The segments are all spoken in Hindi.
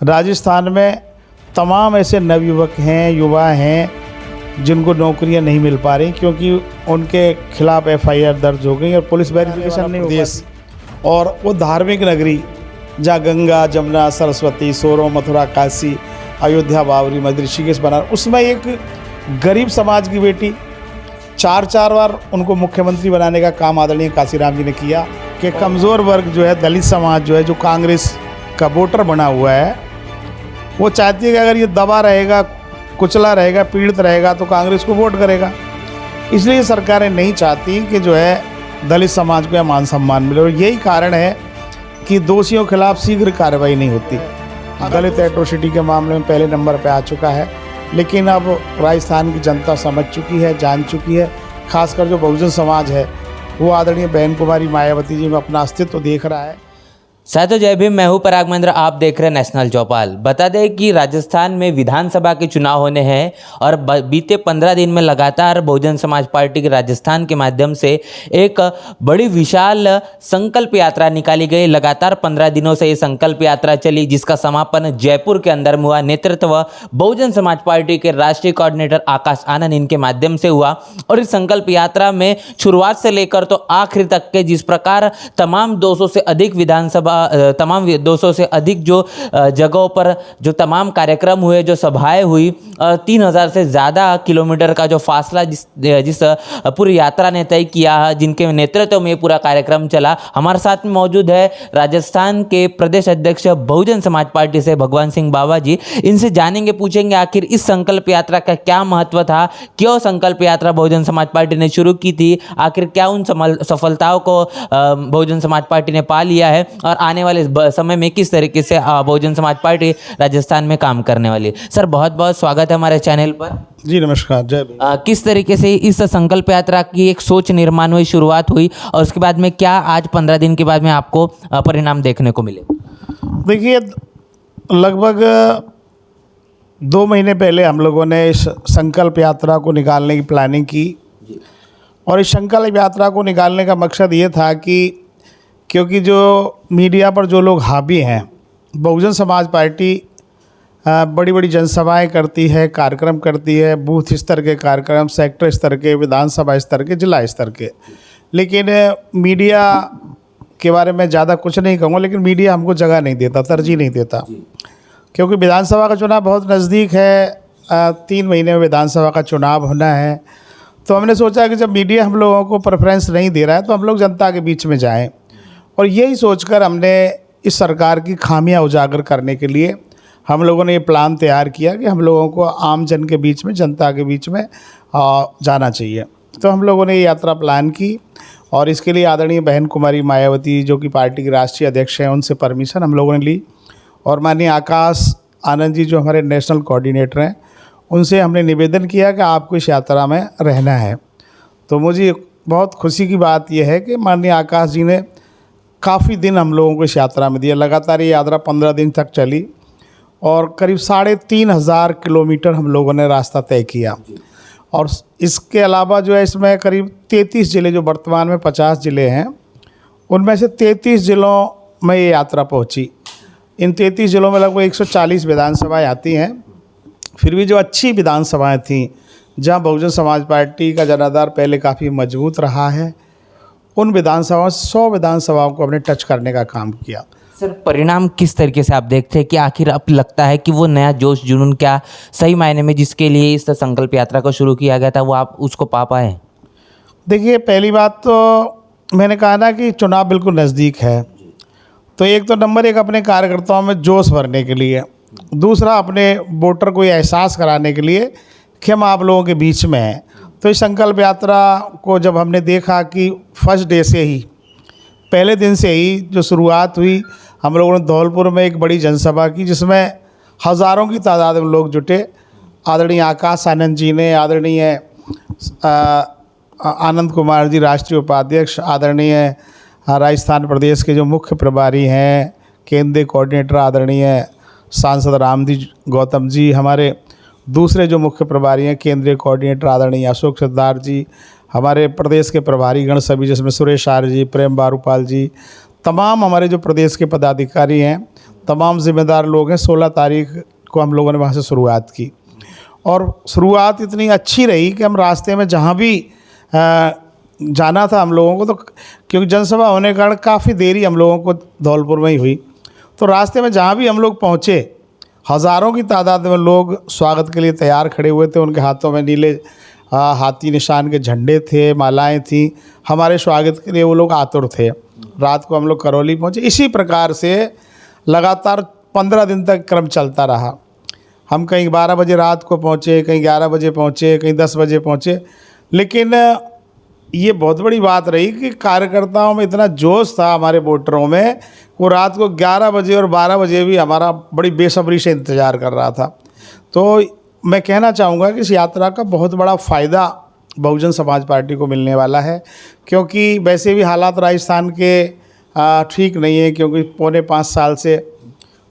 राजस्थान में तमाम ऐसे नवयुवक हैं, युवा हैं जिनको नौकरियां नहीं मिल पा रही क्योंकि उनके खिलाफ एफआईआर दर्ज हो गई और पुलिस वेरिफिकेशन नहीं हो पाती। और वो धार्मिक नगरी जहाँ गंगा, जमुना, सरस्वती, सोरो, मथुरा, काशी, अयोध्या, बाबरी मस्जिद, ऋषिकेश, बनारस, उसमें एक गरीब समाज की बेटी चार बार उनको मुख्यमंत्री बनाने का काम आदरणीय काशीराम जी ने किया कि कमज़ोर वर्ग जो है, दलित समाज जो है, जो कांग्रेस का वोटर बना हुआ है, वो चाहती है कि अगर ये दबा रहेगा, कुचला रहेगा, पीड़ित रहेगा तो कांग्रेस को वोट करेगा। इसलिए सरकारें नहीं चाहती कि जो है दलित समाज को यह मान सम्मान मिले और यही कारण है कि दोषियों के खिलाफ शीघ्र कार्रवाई नहीं होती। दलित एट्रोसिटी के मामले में पहले नंबर पर आ चुका है, लेकिन अब राजस्थान की जनता समझ चुकी है, जान चुकी है। खासकर जो बहुजन समाज है वो आदरणीय बहन कुमारी मायावती जी में अपना अस्तित्व देख रहा है। साथियों जय भीम, मैं हूं पराग महेंद्र, आप देख रहे हैं नेशनल चौपाल। बता दें कि राजस्थान में विधानसभा के चुनाव होने हैं और बीते 15 दिन में लगातार बहुजन समाज पार्टी के राजस्थान के माध्यम से एक बड़ी विशाल संकल्प यात्रा निकाली गई। लगातार 15 दिनों से ये संकल्प यात्रा चली, जिसका समापन जयपुर के अंदर में हुआ। नेतृत्व बहुजन समाज पार्टी के राष्ट्रीय कोऑर्डिनेटर आकाश आनंद इनके माध्यम से हुआ और इस संकल्प यात्रा में शुरुआत से लेकर तो आखिर तक के जिस प्रकार तमाम 200 से अधिक तमाम 200 से अधिक जो जगहों पर जो तमाम कार्यक्रम हुए, जो सभाएं हुई, 3000 से ज़्यादा किलोमीटर का जो फासला जिस पूरी यात्रा ने तय किया, जिनके नेतृत्व में पूरा कार्यक्रम चला। हमारे साथ में मौजूद है राजस्थान के प्रदेश अध्यक्ष बहुजन समाज पार्टी से भगवान सिंह बाबा जी। इनसे जानेंगे, पूछेंगे आखिर इस संकल्प यात्रा का क्या महत्व था, क्यों संकल्प यात्रा बहुजन समाज पार्टी ने शुरू की थी, आखिर क्या उन सफलताओं को बहुजन समाज पार्टी ने पा लिया है और आने वाले समय में किस तरीके से बहुजन समाज पार्टी राजस्थान में काम करने वाली है। सर बहुत बहुत स्वागत है हमारे चैनल पर। जी नमस्कार, जय भीम। किस तरीके से इस संकल्प यात्रा की एक सोच निर्माण हुई, शुरुआत हुई और उसके बाद में क्या आज 15 दिन के बाद में आपको परिणाम देखने को मिले? देखिए, लगभग 2 महीने पहले हम लोगों ने इस संकल्प यात्रा को निकालने की प्लानिंग की और इस संकल्प यात्रा को निकालने का मकसद ये था कि क्योंकि जो मीडिया पर जो लोग हावी हैं, बहुजन समाज पार्टी बड़ी बड़ी जनसभाएं करती है, कार्यक्रम करती है, बूथ स्तर के कार्यक्रम, सेक्टर स्तर के, विधानसभा स्तर के, जिला स्तर के, लेकिन मीडिया के बारे में ज़्यादा कुछ नहीं कहूँगा, लेकिन मीडिया हमको जगह नहीं देता, तरजीह नहीं देता, क्योंकि विधानसभा का चुनाव बहुत नज़दीक है। 3 महीने में विधानसभा का चुनाव होना है, तो हमने सोचा कि जब मीडिया हम लोगों को प्रेफरेंस नहीं दे रहा है तो हम लोग जनता के बीच में जाएं। और यही सोचकर हमने इस सरकार की खामियां उजागर करने के लिए हम लोगों ने ये प्लान तैयार किया कि हम लोगों को आम जन के बीच में, जनता के बीच में जाना चाहिए। तो हम लोगों ने ये यात्रा प्लान की और इसके लिए आदरणीय बहन कुमारी मायावती जो कि पार्टी की राष्ट्रीय अध्यक्ष हैं, उनसे परमिशन हम लोगों ने ली और माननीय आकाश आनंद जी जो हमारे नेशनल कोऑर्डिनेटर हैं, उनसे हमने निवेदन किया कि आपको इस यात्रा में रहना है। तो मुझे बहुत खुशी की बात यह है कि माननीय आकाश जी ने काफ़ी दिन हम लोगों को इस यात्रा में दिया। लगातार ये यात्रा 15 दिन तक चली और करीब 3500 किलोमीटर हम लोगों ने रास्ता तय किया। और इसके अलावा जो है इसमें करीब 33 ज़िले, जो वर्तमान में 50 ज़िले हैं, उनमें से 33 ज़िलों में ये यात्रा पहुंची। इन 33 ज़िलों में लगभग 140 विधानसभाएँ आती हैं। फिर भी जो अच्छी विधानसभाएँ थीं, जहाँ बहुजन समाज पार्टी का जनाधार पहले काफ़ी मजबूत रहा है, उन विधानसभाओं 100 विधानसभाओं को हमने टच करने का काम किया। सर परिणाम किस तरीके से आप देखते हैं कि आखिर अब लगता है कि वो नया जोश जुनून क्या सही मायने में जिसके लिए इस संकल्प यात्रा को शुरू किया गया था वो आप उसको पा पाए? देखिए, पहली बात तो मैंने कहा ना कि चुनाव बिल्कुल नज़दीक है, तो एक तो नंबर 1 अपने कार्यकर्ताओं में जोश भरने के लिए, दूसरा अपने वोटर को ये एहसास कराने के लिए कि हम आप लोगों के बीच में हैं। तो इस संकल्प यात्रा को जब हमने देखा कि फर्स्ट डे से ही, पहले दिन से ही जो शुरुआत हुई, हम लोगों ने धौलपुर में एक बड़ी जनसभा की जिसमें हज़ारों की तादाद में लोग जुटे। आदरणीय आकाश आनंद जी ने, आदरणीय आनंद कुमार जी राष्ट्रीय उपाध्यक्ष, आदरणीय राजस्थान प्रदेश के जो मुख्य प्रभारी हैं, केंद्रीय कोऑर्डिनेटर आदरणीय सांसद रामजी गौतम जी, हमारे दूसरे जो मुख्य प्रभारी हैं केंद्रीय कोऑर्डिनेटर आदरणीय अशोक सरदार जी, हमारे प्रदेश के प्रभारी गण सभी जिसमें सुरेश आर्य जी, प्रेम बारूपाल जी, तमाम हमारे जो प्रदेश के पदाधिकारी हैं, तमाम ज़िम्मेदार लोग हैं। 16 तारीख को हम लोगों ने वहाँ से शुरुआत की और शुरुआत इतनी अच्छी रही कि हम रास्ते में जहाँ भी जाना था हम लोगों को, तो क्योंकि जनसभा होने के कारण काफ़ी देरी हम लोगों को धौलपुर में ही हुई, तो रास्ते में जहाँ भी हम लोग पहुँचे हज़ारों की तादाद में लोग स्वागत के लिए तैयार खड़े हुए थे। उनके हाथों में नीले हाथी निशान के झंडे थे, मालाएं थीं। हमारे स्वागत के लिए वो लोग आतुर थे। रात को हम लोग करौली पहुँचे। इसी प्रकार से लगातार 15 दिन तक क्रम चलता रहा। हम कहीं 12 बजे रात को पहुँचे, कहीं 11 बजे पहुँचे, कहीं 10 बजे पहुँचे। लेकिन ये बहुत बड़ी बात रही कि कार्यकर्ताओं में इतना जोश था, हमारे वोटरों में, वो रात को 11 बजे और 12 बजे भी हमारा बड़ी बेसब्री से इंतज़ार कर रहा था। तो मैं कहना चाहूँगा कि इस यात्रा का बहुत बड़ा फ़ायदा बहुजन समाज पार्टी को मिलने वाला है, क्योंकि वैसे भी हालात राजस्थान के ठीक नहीं है, क्योंकि पौने 5 साल से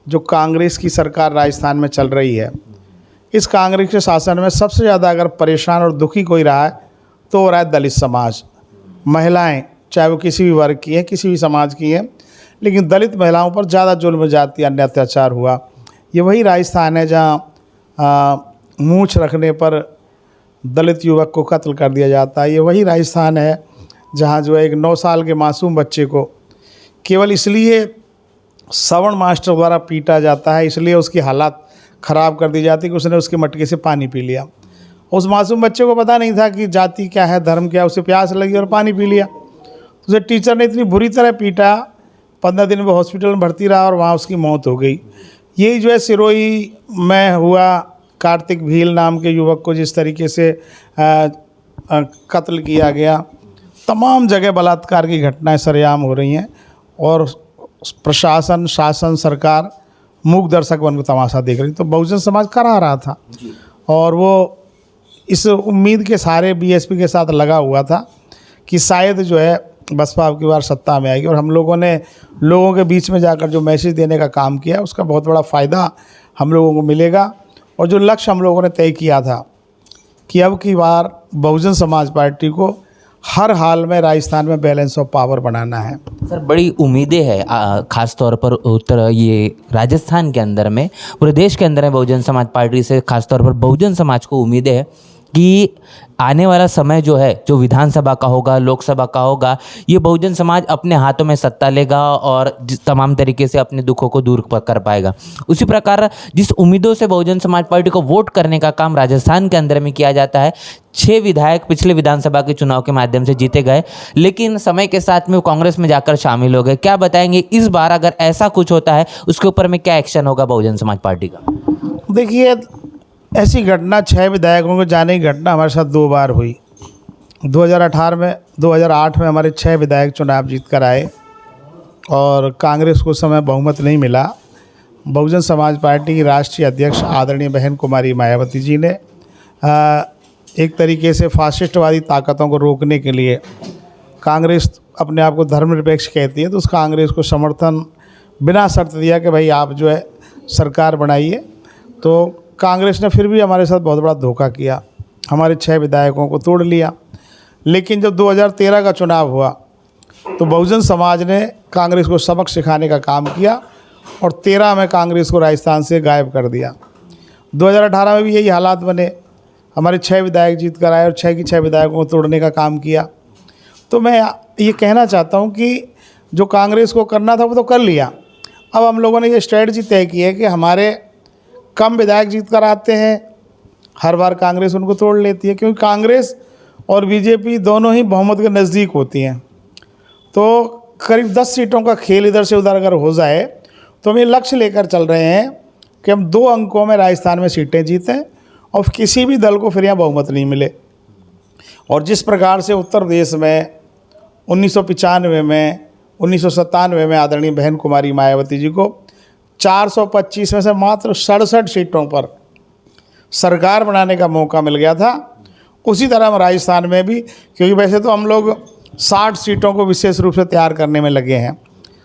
जो कांग्रेस की सरकार राजस्थान में चल रही है, इस कांग्रेस के शासन में सबसे ज़्यादा अगर परेशान और दुखी कोई रहा है तो हो रहा है दलित समाज। महिलाएं, चाहे वो किसी भी वर्ग की हैं, किसी भी समाज की हैं, लेकिन दलित महिलाओं पर ज़्यादा जुल्म जाति अन्य अत्याचार हुआ। ये वही राजस्थान है जहाँ मूंछ रखने पर दलित युवक को कत्ल कर दिया जाता है। ये वही राजस्थान है जहाँ जो है एक 9 साल के मासूम बच्चे को केवल इसलिए श्रवण मास्टर द्वारा पीटा जाता है, इसलिए उसकी हालत ख़राब कर दी जाती है कि उसने उसके मटके से पानी पी लिया। उस मासूम बच्चे को पता नहीं था कि जाति क्या है, धर्म क्या है, उसे प्यास लगी और पानी पी लिया। उसे टीचर ने इतनी बुरी तरह पीटा, 15 दिन वो हॉस्पिटल में भर्ती रहा और वहाँ उसकी मौत हो गई। यही जो है सिरोही में हुआ, कार्तिक भील नाम के युवक को जिस तरीके से कत्ल किया गया। तमाम जगह बलात्कार की घटनाएं सरेआम हो रही हैं और प्रशासन, शासन, सरकार मूक दर्शक बनकर तमाशा देख रही। तो बहुजन समाज करा रहा था और वो इस उम्मीद के सारे बीएसपी के साथ लगा हुआ था कि शायद जो है बसपा अब की बार सत्ता में आएगी। और हम लोगों ने लोगों के बीच में जाकर जो मैसेज देने का काम किया, उसका बहुत बड़ा फ़ायदा हम लोगों को मिलेगा। और जो लक्ष्य हम लोगों ने तय किया था कि अब की बार बहुजन समाज पार्टी को हर हाल में राजस्थान में बैलेंस ऑफ पावर बनाना है। सर, बड़ी उम्मीदें हैं खास तौर पर उत्तर ये राजस्थान के अंदर में, पूरे देश के अंदर में बहुजन समाज पार्टी से खास तौर पर बहुजन समाज को उम्मीदें है कि आने वाला समय जो है, जो विधानसभा का होगा, लोकसभा का होगा, ये बहुजन समाज अपने हाथों में सत्ता लेगा और तमाम तरीके से अपने दुखों को दूर कर पाएगा। उसी प्रकार जिस उम्मीदों से बहुजन समाज पार्टी को वोट करने का काम राजस्थान के अंदर में किया जाता है, 6 विधायक पिछले विधानसभा के चुनाव के माध्यम से जीते गए, लेकिन समय के साथ में वो कांग्रेस में जाकर शामिल हो गए। क्या बताएंगे इस बार अगर ऐसा कुछ होता है उसके ऊपर में क्या एक्शन होगा बहुजन समाज पार्टी का? देखिए, ऐसी घटना 6 विधायकों को जाने की घटना हमारे साथ 2 बार हुई। 2008 में हमारे 6 विधायक चुनाव जीत कर आए और कांग्रेस को उस समय बहुमत नहीं मिला। बहुजन समाज पार्टी की राष्ट्रीय अध्यक्ष आदरणीय बहन कुमारी मायावती जी ने एक तरीके से फासिस्टवादी ताकतों को रोकने के लिए, कांग्रेस अपने आप को धर्मनिरपेक्ष कहती है, तो उस कांग्रेस को समर्थन बिना शर्त दिया कि भाई आप जो है सरकार बनाइए। तो कांग्रेस ने फिर भी हमारे साथ बहुत बड़ा धोखा किया, हमारे 6 विधायकों को तोड़ लिया। लेकिन जब 2013 का चुनाव हुआ तो बहुजन समाज ने कांग्रेस को सबक सिखाने का काम किया और 13 में कांग्रेस को राजस्थान से गायब कर दिया। 2018 में भी यही हालात बने, हमारे 6 विधायक जीत कर आए और 6 की 6 विधायकों को तोड़ने का काम किया। तो मैं ये कहना चाहता हूँ कि जो कांग्रेस को करना था वो तो कर लिया। अब हम लोगों ने ये स्ट्रेटजी तय की है कि हमारे कम विधायक जीत कर आते हैं, हर बार कांग्रेस उनको तोड़ लेती है, क्योंकि कांग्रेस और बीजेपी दोनों ही बहुमत के नज़दीक होती हैं। तो करीब 10 सीटों का खेल इधर से उधर अगर हो जाए तो हम ये लक्ष्य लेकर चल रहे हैं कि हम 2 अंकों में राजस्थान में सीटें जीतें और किसी भी दल को फिर यहाँ बहुमत नहीं मिले। और जिस प्रकार से उत्तर प्रदेश में 1995 में, 1997 में आदरणीय बहन कुमारी मायावती जी को 425 में से मात्र 67 सीटों पर सरकार बनाने का मौका मिल गया था, उसी तरह हम राजस्थान में भी, क्योंकि वैसे तो हम लोग 60 सीटों को विशेष रूप से तैयार करने में लगे हैं।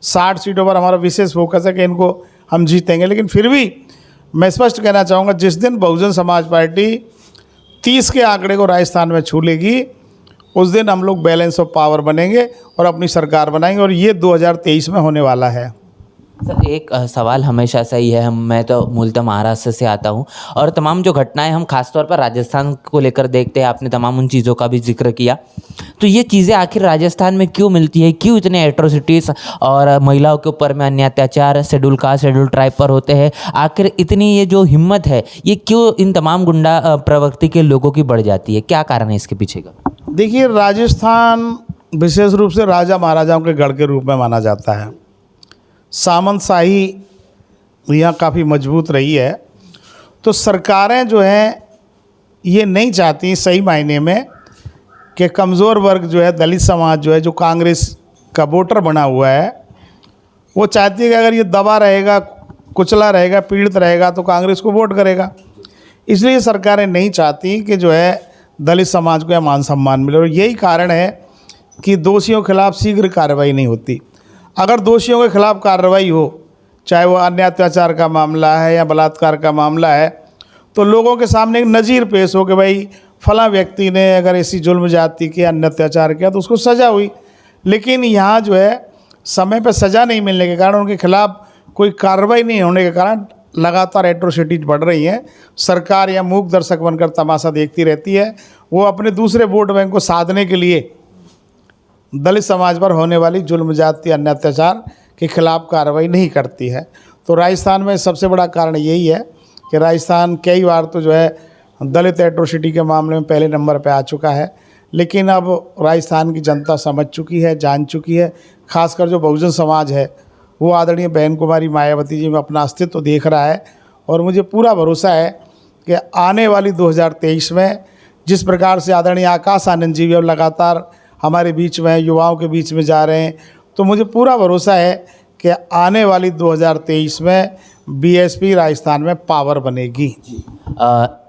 60 सीटों पर हमारा विशेष फोकस है कि इनको हम जीतेंगे। लेकिन फिर भी मैं स्पष्ट कहना चाहूँगा, जिस दिन बहुजन समाज पार्टी 30 के आंकड़े को राजस्थान में छू लेगी, उस दिन हम लोग बैलेंस ऑफ पावर बनेंगे और अपनी सरकार बनाएंगे, और ये 2023 में होने वाला है। सर एक सवाल हमेशा से ही है, मैं तो मूलतः महाराष्ट्र से आता हूँ और तमाम जो घटनाएं हम खासतौर पर राजस्थान को लेकर देखते हैं, आपने तमाम उन चीज़ों का भी जिक्र किया, तो ये चीज़ें आखिर राजस्थान में क्यों मिलती है, क्यों इतने एट्रोसिटीज़ और महिलाओं के ऊपर में अन्य अत्याचार शेड्यूल कास्ट शेड्यूल ट्राइब पर होते हैं, आखिर इतनी ये जो हिम्मत है ये क्यों इन तमाम गुंडा प्रवृत्ति के लोगों की बढ़ जाती है, क्या कारण है इसके पीछे का? देखिए, राजस्थान विशेष रूप से राजा महाराजाओं के गढ़ के रूप में माना जाता है। सामंतशाही यहाँ काफ़ी मजबूत रही है, तो सरकारें जो हैं ये नहीं चाहती सही मायने में कि कमज़ोर वर्ग जो है, दलित समाज जो है, जो कांग्रेस का वोटर बना हुआ है, वो चाहती है कि अगर ये दबा रहेगा, कुचला रहेगा, पीड़ित रहेगा तो कांग्रेस को वोट करेगा। इसलिए सरकारें नहीं चाहती कि जो है दलित समाज को यह मान सम्मान मिले, और यही कारण है कि दोषियों के खिलाफ शीघ्र कार्रवाई नहीं होती। अगर दोषियों के खिलाफ कार्रवाई हो, चाहे वो अन्य अत्याचार का मामला है या बलात्कार का मामला है, तो लोगों के सामने एक नज़ीर पेश हो कि भाई फलां व्यक्ति ने अगर ऐसी जुल्म जाति के अन्य अत्याचार किया तो उसको सज़ा हुई। लेकिन यहाँ जो है समय पर सज़ा नहीं मिलने के कारण, उनके खिलाफ कोई कार्रवाई नहीं होने के कारण लगातार एट्रोसिटीज बढ़ रही हैं। सरकार या मूक दर्शक बनकर तमाशा देखती रहती है। वो अपने दूसरे वोट बैंक को साधने के लिए दलित समाज पर होने वाली जुल्म जाति अन्य अत्याचार के खिलाफ कार्रवाई नहीं करती है। तो राजस्थान में सबसे बड़ा कारण यही है कि राजस्थान कई बार तो जो है दलित एट्रोसिटी के मामले में पहले नंबर पे आ चुका है। लेकिन अब राजस्थान की जनता समझ चुकी है, जान चुकी है, खासकर जो बहुजन समाज है वो आदरणीय बहन कुमारी मायावती जी में अपना अस्तित्व देख रहा है। और मुझे पूरा भरोसा है कि आने वाली 2023 में जिस प्रकार से आदरणीय आकाश आनंद जी भी अब लगातार हमारे बीच में, युवाओं के बीच में जा रहे हैं, तो मुझे पूरा भरोसा है कि आने वाली 2023 में बीएसपी राजस्थान में पावर बनेगी।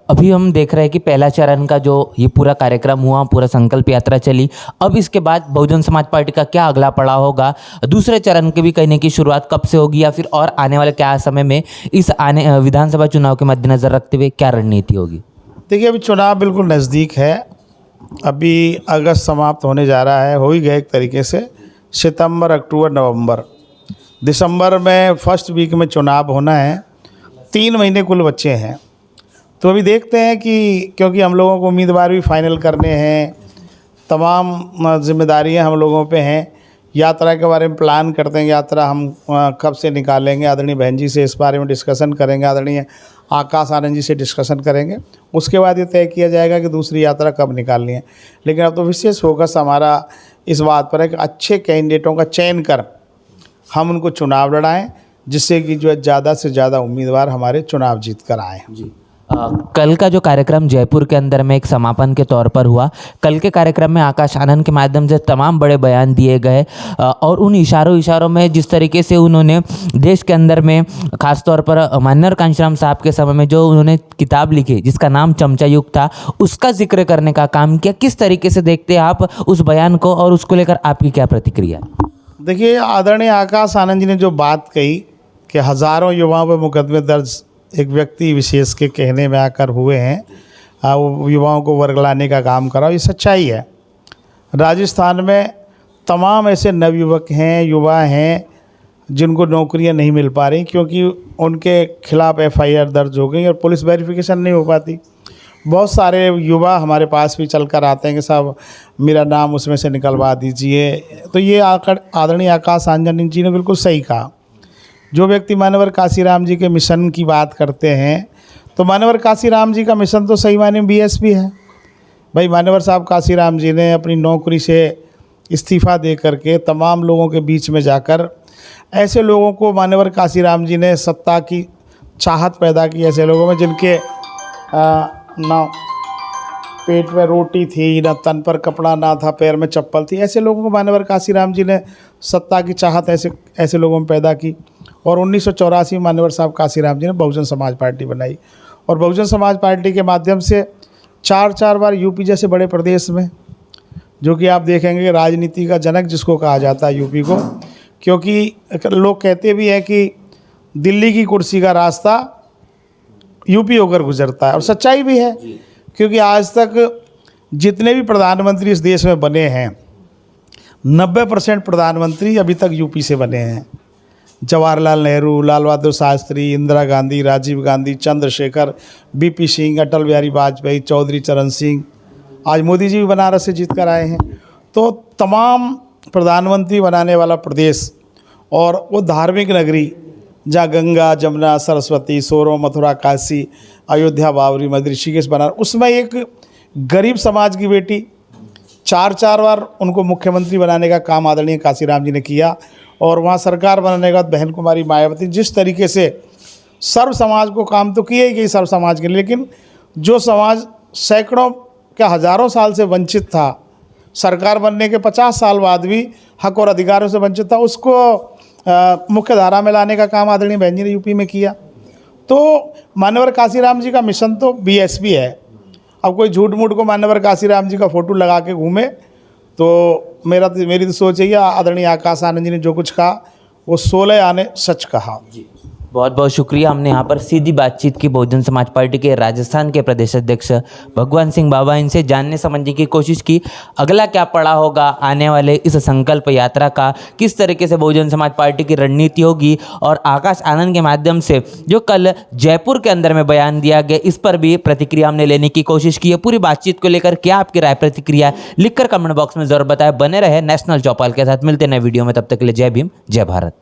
अभी हम देख रहे हैं कि पहला चरण का जो ये पूरा कार्यक्रम हुआ, पूरा संकल्प यात्रा चली, अब इसके बाद बहुजन समाज पार्टी का क्या अगला पड़ाव होगा, दूसरे चरण के भी कहने की शुरुआत कब से होगी, या फिर और आने वाले क्या समय में इस आने विधानसभा चुनाव के मद्देनज़र रखते हुए क्या रणनीति होगी? देखिए, अभी चुनाव बिल्कुल नज़दीक है। अभी अगस्त समाप्त होने जा रहा है, हो ही गया एक तरीके से। सितंबर, अक्टूबर, नवंबर, दिसंबर में फर्स्ट वीक में चुनाव होना है। 3 महीने कुल बच्चे हैं। तो अभी देखते हैं कि क्योंकि हम लोगों को उम्मीदवार भी फाइनल करने हैं, तमाम जिम्मेदारियां हम लोगों पे हैं। यात्रा के बारे में प्लान करते हैं, यात्रा हम कब से निकालेंगे। आदरणीय बहन जी से इस बारे में डिस्कशन करेंगे, आदरणीय आकाश आनंद जी से डिस्कशन करेंगे। उसके बाद ये तय किया जाएगा कि दूसरी यात्रा कब निकालनी है। लेकिन अब तो विशेष फोकस हमारा इस बात पर है कि अच्छे कैंडिडेटों का चयन कर हम उनको चुनाव लड़ाएं, जिससे कि जो है ज़्यादा से ज़्यादा उम्मीदवार हमारे चुनाव जीत कर आएँ। कल का जो कार्यक्रम जयपुर के अंदर में एक समापन के तौर पर हुआ, कल के कार्यक्रम में आकाश आनंद के माध्यम से तमाम बड़े बयान दिए गए और उन इशारों में जिस तरीके से उन्होंने देश के अंदर में खासतौर पर मान्यवर कांशीराम साहब के समय में जो उन्होंने किताब लिखी जिसका नाम चमचा युग था, उसका जिक्र करने का काम किया। किस तरीके से देखते हैं आप उस बयान को और उसको लेकर आपकी क्या प्रतिक्रिया? देखिए, आदरणीय आकाश आनंद जी ने जो बात कही कि हज़ारों युवाओं पर मुकदमे दर्ज एक व्यक्ति विशेष के कहने में आकर हुए हैं, वो युवाओं को वर्गलाने का काम करा, ये सच्चाई है। राजस्थान में तमाम ऐसे नवयुवक हैं, युवा हैं जिनको नौकरियां नहीं मिल पा रही क्योंकि उनके खिलाफ एफआईआर दर्ज हो गई और पुलिस वेरिफिकेशन नहीं हो पाती। बहुत सारे युवा हमारे पास भी चल कर आते हैं कि साहब मेरा नाम उसमें से निकलवा दीजिए। तो ये आदरणीय आकाश आनंद जी ने बिल्कुल सही कहा। जो व्यक्ति मान्यवर काशीराम जी के मिशन की बात करते हैं, तो मान्यवर काशीराम जी का मिशन तो सही मायने में बीएसपी है। भाई मान्यवर साहब काशीराम जी ने अपनी नौकरी से इस्तीफ़ा दे करके तमाम लोगों के बीच में जाकर ऐसे लोगों को मान्यवर काशीराम जी ने सत्ता की चाहत पैदा की, ऐसे लोगों में जिनके ना पेट में रोटी थी, ना तन पर कपड़ा ना था, पैर में चप्पल थी, ऐसे लोगों को मान्यवर काशीराम जी ने सत्ता की चाहत ऐसे लोगों में पैदा की। और 1984 में मान्यवर साहब काशीराम जी ने बहुजन समाज पार्टी बनाई और बहुजन समाज पार्टी के माध्यम से 4 बार यूपी जैसे बड़े प्रदेश में, जो कि आप देखेंगे राजनीति का जनक जिसको कहा जाता है यूपी को, क्योंकि लोग कहते भी हैं कि दिल्ली की कुर्सी का रास्ता यूपी होकर गुजरता है, और सच्चाई भी है। क्योंकि आज तक जितने भी प्रधानमंत्री इस देश में बने हैं 90% प्रधानमंत्री अभी तक यूपी से बने हैं। जवाहरलाल नेहरू, लाल बहादुर शास्त्री, इंदिरा गांधी, राजीव गांधी, चंद्रशेखर, बीपी सिंह, अटल बिहारी वाजपेयी, चौधरी चरण सिंह, आज मोदी जी भी बनारस से जीत कर आए हैं। तो तमाम प्रधानमंत्री बनाने वाला प्रदेश और वो धार्मिक नगरी जहाँ गंगा, जमुना, सरस्वती, सोरो, मथुरा, काशी, अयोध्या, बाबरी मस्जिद, ऋषिकेश, बनारस, उसमें एक गरीब समाज की बेटी 4 बार उनको मुख्यमंत्री बनाने का काम आदरणीय काशीराम जी ने किया। और वहाँ सरकार बनाने के बाद बहन कुमारी मायावती जिस तरीके से सर्व समाज को काम तो किए ही गई सर्व समाज के लिए, लेकिन जो समाज सैकड़ों क्या हज़ारों साल से वंचित था, सरकार बनने के 50 साल बाद भी हक और अधिकारों से वंचित था, उसको मुख्य धारा में लाने का काम आदरणीय बहन जी ने यूपी में किया। तो मान्यवर काशीराम जी का मिशन तो बीएसपी है। अब कोई झूठ मूठ को मान्यवर काशीराम जी का फ़ोटो लगा के घूमे तो मेरी तो सोच है कि आदरणीय आकाश आनंद जी ने जो कुछ कहा वो 16 आने सच कहा। बहुत बहुत शुक्रिया। हमने यहाँ पर सीधी बातचीत की बहुजन समाज पार्टी के राजस्थान के प्रदेश अध्यक्ष भगवान सिंह बाबा, इनसे जानने समझने की कोशिश की अगला क्या पड़ा होगा आने वाले इस संकल्प यात्रा का, किस तरीके से बहुजन समाज पार्टी की रणनीति होगी, और आकाश आनंद के माध्यम से जो कल जयपुर के अंदर में बयान दिया गया इस पर भी प्रतिक्रिया हमने लेने की कोशिश की है। पूरी बातचीत को लेकर क्या आपकी राय प्रतिक्रिया लिखकर कमेंट बॉक्स में जरूर बताएं। बने रहे नेशनल चौपाल के साथ। मिलते नए वीडियो में, तब तक के लिए जय भीम, जय भारत।